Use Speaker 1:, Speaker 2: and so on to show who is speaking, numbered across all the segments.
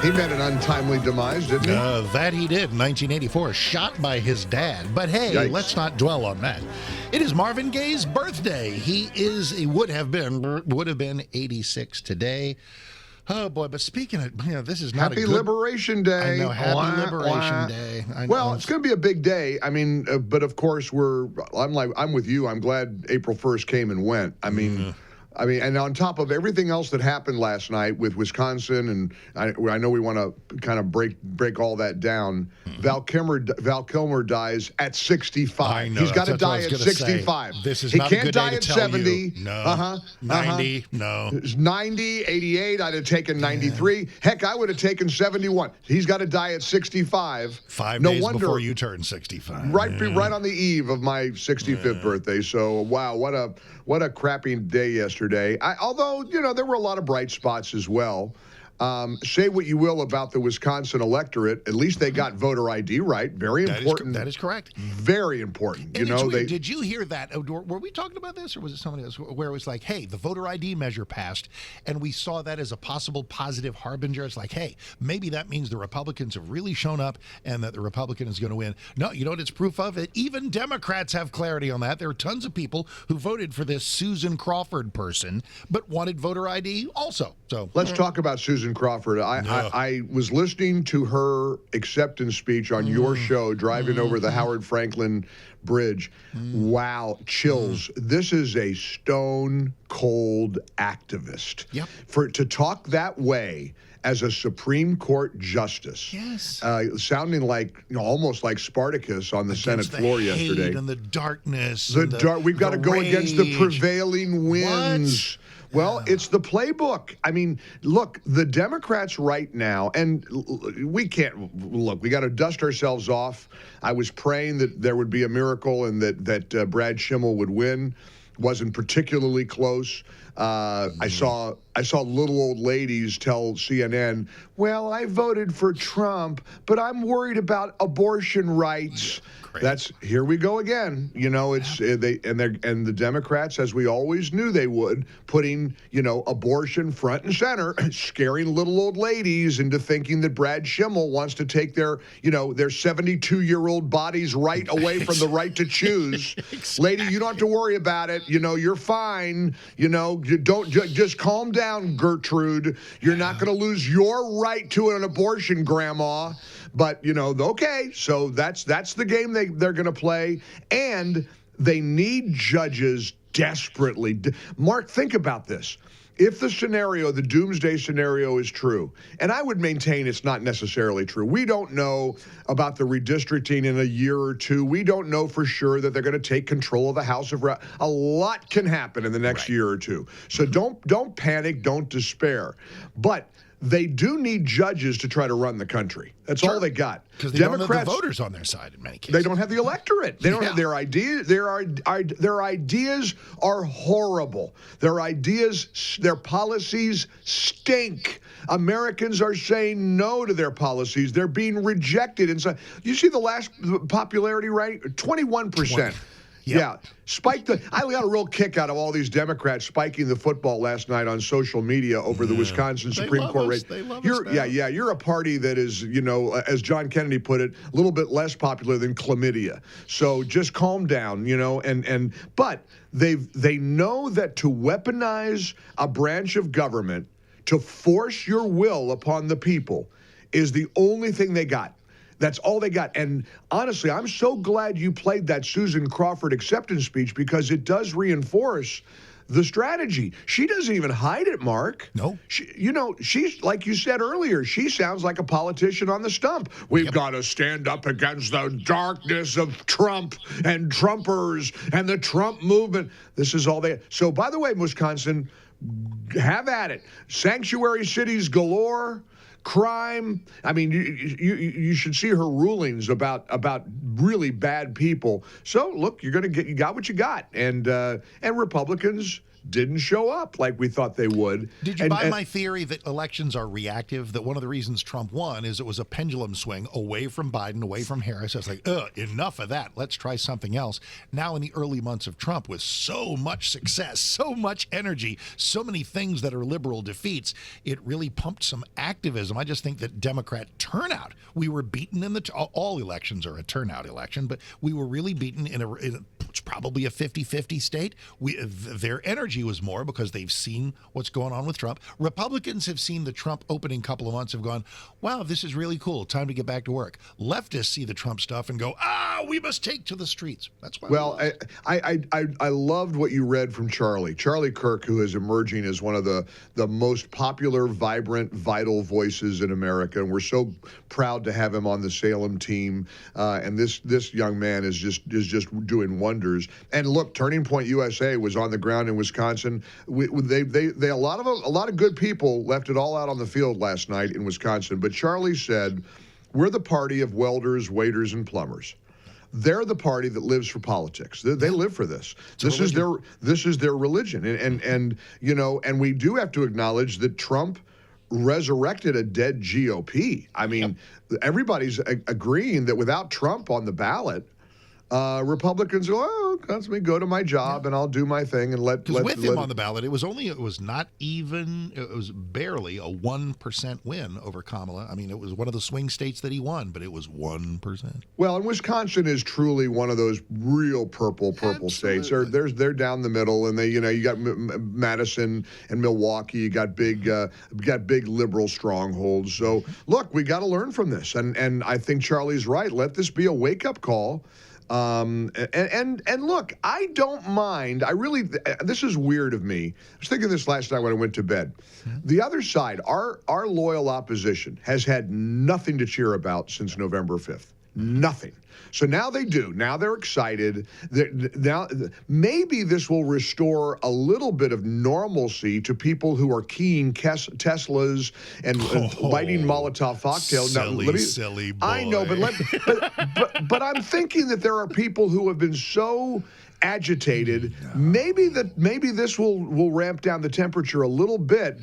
Speaker 1: He met an untimely demise, didn't he?
Speaker 2: That he did in 1984, shot by his dad. But hey,
Speaker 1: Yikes.
Speaker 2: let's not dwell on that. It is Marvin Gaye's birthday. He would have been 86 today. Oh boy! But speaking of, this is not
Speaker 1: Happy Liberation Day.
Speaker 2: I know, Happy Liberation Day.
Speaker 1: Well, it's going to be a big day. I mean, but of course I'm with you. I'm glad April 1st came and went. I mean, and on top of everything else that happened last night with Wisconsin, and I know we want to kind of break all that down. Val Kilmer dies at 65.
Speaker 2: I know,
Speaker 1: He's got to die at 65. He can't die at 70.
Speaker 2: No. 90. No.
Speaker 1: 90, 88. I'd have taken 93. Heck, I would have taken 71. He's got to die at 65.
Speaker 2: 5 days before you turn 65.
Speaker 1: Right on the eve of my 65th birthday. So wow, what a crappy day yesterday. Although, there were a lot of bright spots as well. Say what you will about the Wisconsin electorate. At least they got voter ID right. Very important.
Speaker 2: That is correct.
Speaker 1: Very important.
Speaker 2: And did you hear that? Were we talking about this, or was it somebody else? Where it was like, hey, the voter ID measure passed, and we saw that as a possible positive harbinger. It's like, hey, maybe that means the Republicans have really shown up, and that the Republican is going to win. No, you know what it's proof of? It. Even Democrats have clarity on that. There are tons of people who voted for this Susan Crawford person, but wanted voter ID also. So
Speaker 1: let's talk about Susan Crawford. I was listening to her acceptance speech on your show, driving over the Howard Franklin Bridge. Wow, chills. This is a stone cold activist.
Speaker 2: Yep.
Speaker 1: To talk that way as a Supreme Court justice.
Speaker 2: Yes.
Speaker 1: Sounding like, almost like Spartacus on the Senate floor yesterday.
Speaker 2: And the darkness.
Speaker 1: We've got to go against the prevailing winds.
Speaker 2: What?
Speaker 1: Well, it's the playbook. I mean, look, the Democrats right now, and we can't, look, we got to dust ourselves off. I was praying that there would be a miracle and that Brad Schimel would win. Wasn't particularly close. I saw little old ladies tell CNN, well, I voted for Trump, but I'm worried about abortion rights. That's here we go again. It's and the Democrats, as we always knew they would, putting abortion front and center, scaring little old ladies into thinking that Brad Schimel wants to take their 72-year-old bodies right away from the right to choose.
Speaker 2: Exactly.
Speaker 1: Lady, you don't have to worry about it. You're fine. You don't just calm down, Gertrude. You're not going to lose your right to an abortion, Grandma. But, okay, so that's the game they're going to play. And they need judges desperately. Mark, think about this. If the doomsday scenario is true, and I would maintain it's not necessarily true. We don't know about the redistricting in a year or two. We don't know for sure that they're going to take control of the House of Reps. A lot can happen in the next year or two. So don't panic, don't despair. But they do need judges to try to run the country. That's all they got.
Speaker 2: Because they don't have the voters on their side in many cases.
Speaker 1: They don't have the electorate. They don't have their ideas. Their ideas are horrible. Their policies stink. Americans are saying no to their policies. They're being rejected. And so you see the last popularity rate, 21%. Yeah. I got a real kick out of all these Democrats spiking the football last night on social media over the Wisconsin Supreme Court race.
Speaker 2: They love us.
Speaker 1: You're a party that is, as John Kennedy put it, a little bit less popular than chlamydia. So just calm down, but they know that to weaponize a branch of government to force your will upon the people is the only thing they got. That's all they got. And honestly, I'm so glad you played that Susan Crawford acceptance speech because it does reinforce the strategy. She doesn't even hide it, Mark.
Speaker 2: No.
Speaker 1: She's, like you said earlier, she sounds like a politician on the stump. We've got to stand up against the darkness of Trump and Trumpers and the Trump movement. This is all they... So, by the way, Wisconsin, have at it. Sanctuary cities galore. Crime. I mean, you should see her rulings about really bad people. So look, you got what you got, and Republicans didn't show up like we thought they would.
Speaker 2: Did you buy my theory that elections are reactive, that one of the reasons Trump won is it was a pendulum swing away from Biden, away from Harris? It's like, enough of that. Let's try something else. Now in the early months of Trump, with so much success, so much energy, so many things that are liberal defeats, it really pumped some activism. I just think that Democrat turnout, we were beaten in all elections are a turnout election, but we were really beaten in it's probably a 50-50 state. Their energy was more because they've seen what's going on with Trump. Republicans have seen the Trump opening couple of months, have gone, wow, this is really cool. Time to get back to work. Leftists see the Trump stuff and go, we must take to the streets. That's why.
Speaker 1: Well, I loved what you read from Charlie Kirk, who is emerging as one of the most popular, vibrant, vital voices in America, and we're so proud to have him on the Salem team. And this young man is just doing wonders. And look, Turning Point USA was on the ground in Wisconsin. A lot of good people left it all out on the field last night in Wisconsin. But Charlie said, "We're the party of welders, waiters, and plumbers. They're the party that lives for politics. They live for this. This is their religion." And we do have to acknowledge that Trump resurrected a dead GOP. I mean, everybody's agreeing that without Trump on the ballot, Republicans let me go to my job and I'll do my thing and let
Speaker 2: him on the ballot, it was barely a 1% win over Kamala. I mean, it was one of the swing states that he won, but it was 1%.
Speaker 1: Well, and Wisconsin is truly one of those real purple states. They're down the middle, and you got Madison and Milwaukee. You got big liberal strongholds. So look, we got to learn from this, and I think Charlie's right. Let this be a wake-up call. And look, I don't mind. This is weird of me. I was thinking this last night when I went to bed. The other side, our loyal opposition, has had nothing to cheer about since November 5th. Nothing. So now they do. Now they're excited. Now maybe this will restore a little bit of normalcy to people who are keying Teslas and lighting Molotov cocktails.
Speaker 2: Silly boy.
Speaker 1: I know, but I'm thinking that there are people who have been so agitated. Maybe this will ramp down the temperature a little bit.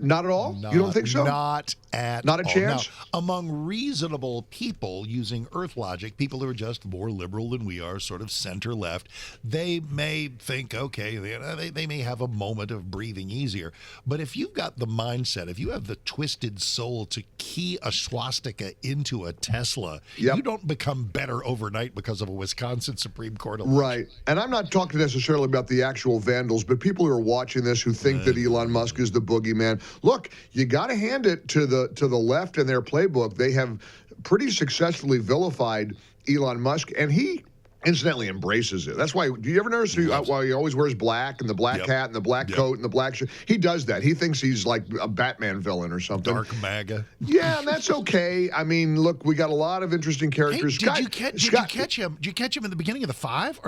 Speaker 1: Not at all? You don't think so?
Speaker 2: Not at
Speaker 1: all. Not a chance?
Speaker 2: Now, among reasonable people using Earth logic, people who are just more liberal than we are, sort of center-left, they may think, okay, they may have a moment of breathing easier. But if you've got the mindset, if you have the twisted soul to key a swastika into a Tesla, you don't become better overnight because of a Wisconsin Supreme Court election.
Speaker 1: Right. And I'm not talking necessarily about the actual vandals, but people who are watching this who think that Elon Musk is the boogeyman. Look, you got to hand it to the left and their playbook. They have pretty successfully vilified Elon Musk, and he incidentally embraces it. That's why, do you ever notice why he always wears black and the black hat and the black coat and the black shirt? He does that. He thinks he's like a Batman villain or something.
Speaker 2: Dark MAGA.
Speaker 1: Yeah, and that's okay. I mean, look, we got a lot of interesting characters.
Speaker 2: Hey, did you catch him? Did you catch him in the beginning of the 5?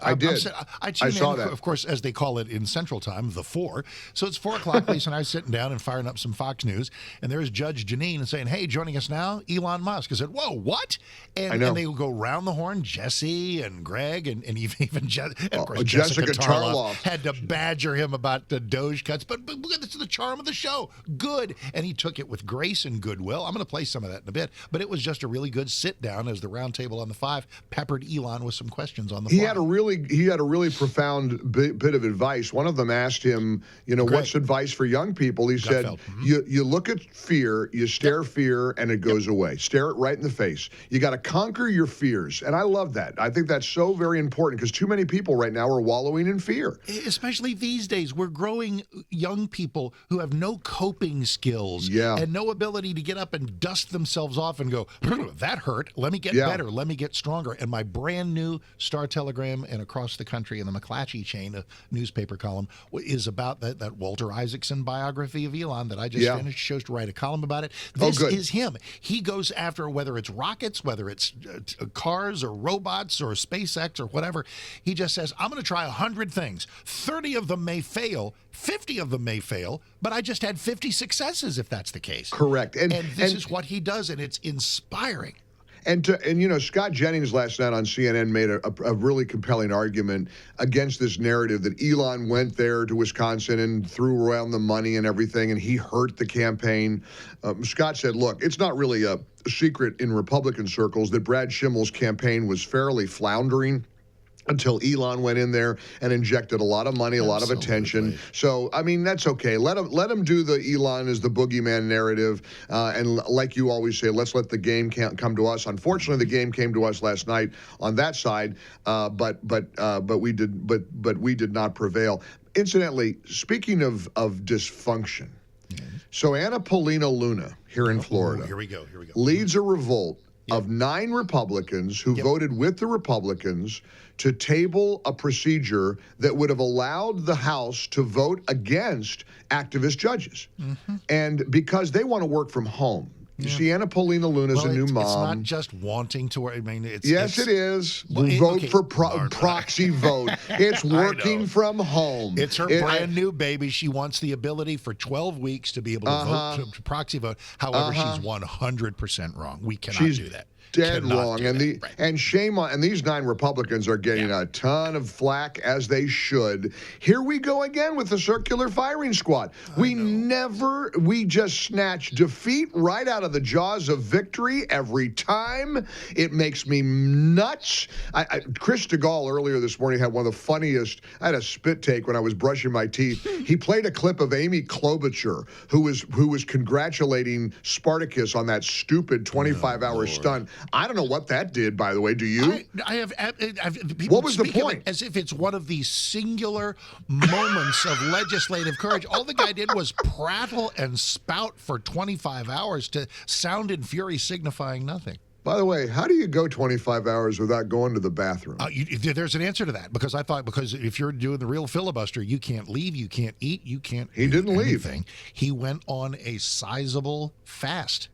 Speaker 1: I did.
Speaker 2: I
Speaker 1: saw that.
Speaker 2: Of course, as they call it in Central Time, the 4. So it's 4 o'clock. Lisa and I are sitting down and firing up some Fox News, and there's Judge Janine saying, "Hey, joining us now, Elon Musk." I said, "Whoa, what?" And they will go round the horn. Jesse and Greg and even of course, Jessica Tarloff had to badger him about the Doge cuts. But this is the charm of the show. Good. And he took it with grace and goodwill. I'm going to play some of that in a bit. But it was just a really good sit down as the round table on the 5 peppered Elon with some questions on the fly.
Speaker 1: He had a really profound bit of advice. One of them asked him, what's advice for young people? He said, you look at fear, you stare fear, and it goes away. Stare it right in the face. You got to conquer your fears. And I love that. I think that's so very important because too many people right now are wallowing in fear.
Speaker 2: Especially these days, we're growing young people who have no coping skills and no ability to get up and dust themselves off and go, that hurt. Let me get better. Let me get stronger. And my brand new Star Telegram and across the country in the McClatchy chain, a newspaper column, is about that Walter Isaacson biography of Elon that I just finished. Chose to write a column about it. This is him. He goes after whether it's rockets, whether it's cars or robots or SpaceX or whatever. He just says, I'm going to try 100 things. 30 of them may fail. 50 of them may fail, but I just had 50 successes if that's the case.
Speaker 1: Correct.
Speaker 2: And this is what he does, and it's inspiring.
Speaker 1: And Scott Jennings last night on CNN made a really compelling argument against this narrative that Elon went there to Wisconsin and threw around the money and everything, and he hurt the campaign. Scott said, look, it's not really a secret in Republican circles that Brad Schimel's campaign was fairly floundering until Elon went in there and injected a lot of money, a lot of attention. So, I mean, that's okay. Let him do the Elon is the boogeyman narrative. And like you always say, let's let the game come to us. Unfortunately, the game came to us last night on that side, but we did not prevail. Incidentally, speaking of dysfunction, so Anna Paulina Luna here in Florida
Speaker 2: here we go.
Speaker 1: leads a revolt of 9 Republicans who voted with the Republicans to table a procedure that would have allowed the House to vote against activist judges. And because they want to work from home. You see, Anna Paulina Luna's a new mom.
Speaker 2: It's not just wanting to work. I mean, it is.
Speaker 1: Vote for proxy vote. It's working from home.
Speaker 2: It's her brand new baby. She wants the ability for 12 weeks to be able to vote, to proxy vote. However, she's 100% wrong. We cannot do that.
Speaker 1: Dead wrong. And shame on, and these 9 Republicans are getting a ton of flack, as they should. Here we go again with the circular firing squad. We just snatch defeat right out of the jaws of victory every time. It makes me nuts. Chris DeGaulle earlier this morning had one of the funniest. I had a spit take when I was brushing my teeth. He played a clip of Amy Klobuchar, who was congratulating Spartacus on that stupid 25-hour stunt. I don't know what that did, by the way. Do you? What was the point?
Speaker 2: As if it's one of these singular moments of legislative courage. All the guy did was prattle and spout for 25 hours to sound and fury, signifying nothing.
Speaker 1: By the way, how do you go 25 hours without going to the bathroom?
Speaker 2: There's an answer to that, because because if you're doing the real filibuster, you can't leave, you can't eat, you can't.
Speaker 1: He didn't leave.
Speaker 2: He went on a sizable fast.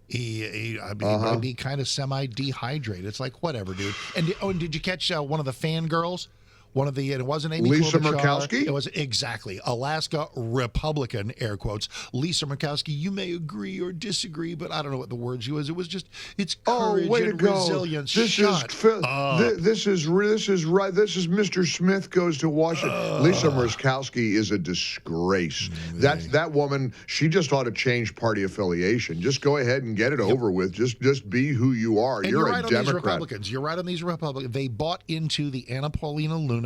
Speaker 2: He might be kind of semi-dehydrated. It's like, whatever, dude. And did you catch one of the fangirls? It wasn't Amy
Speaker 1: Lisa
Speaker 2: Klobuchar.
Speaker 1: Murkowski?
Speaker 2: It was exactly Alaska Republican, air quotes. Lisa Murkowski, you may agree or disagree, but I don't know what the words was. It was just, it's courage and resilience.
Speaker 1: This is right. This is Mr. Smith goes to Washington. Lisa Murkowski is a disgrace. That woman, she just ought to change party affiliation. Just go ahead and get it over with. Just be who you are.
Speaker 2: And
Speaker 1: you're
Speaker 2: right
Speaker 1: a Democrat.
Speaker 2: On these Republicans. You're right on these Republicans. They bought into the Anna Paulina Luna.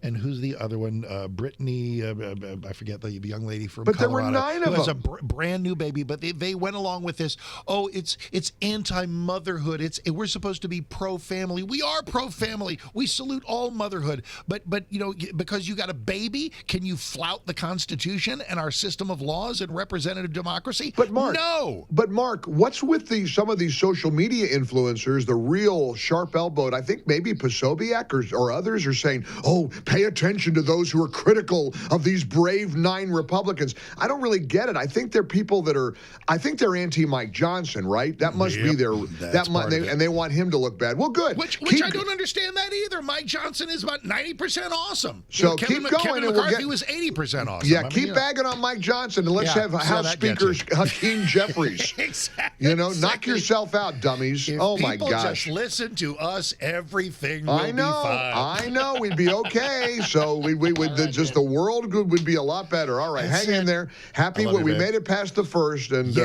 Speaker 2: And who's the other one? Brittany, I forget the young lady from Colorado.
Speaker 1: But there were 9 of them.
Speaker 2: Who has a brand new baby, but they went along with this. Oh, it's anti-motherhood. We're supposed to be pro-family. We are pro-family. We salute all motherhood. But because you got a baby, can you flout the Constitution and our system of laws and representative democracy?
Speaker 1: But Mark,
Speaker 2: no.
Speaker 1: But Mark, what's with some of these social media influencers, the real sharp-elbowed? I think maybe Posobiec or others are saying, oh, pay attention to those who are critical of these brave 9 Republicans. I don't really get it. I think they're people I think they're anti-Mike Johnson, right? That must be their, and they want him to look bad. Well, good.
Speaker 2: Which I don't understand that either. Mike Johnson is about 90% awesome.
Speaker 1: So keep going.
Speaker 2: Kevin McCarthy was 80% awesome.
Speaker 1: Yeah, keep bagging on Mike Johnson, and let's have House Speaker Hakeem Jeffries.
Speaker 2: Exactly.
Speaker 1: Knock yourself out, dummies.
Speaker 2: If
Speaker 1: my gosh.
Speaker 2: People just listen to us, everything will be fine.
Speaker 1: I know. We'd be okay. So we would just the world would be a lot better. All right, hang in there. Happy we made it past the first, and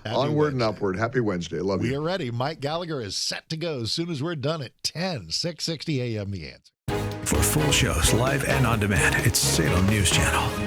Speaker 1: onward and upward. Happy Wednesday. Love you.
Speaker 2: We are ready. Mike Gallagher is set to go as soon as we're done at 10, 660 a.m. The Answer.
Speaker 3: For full shows, live and on demand, it's Salem News Channel.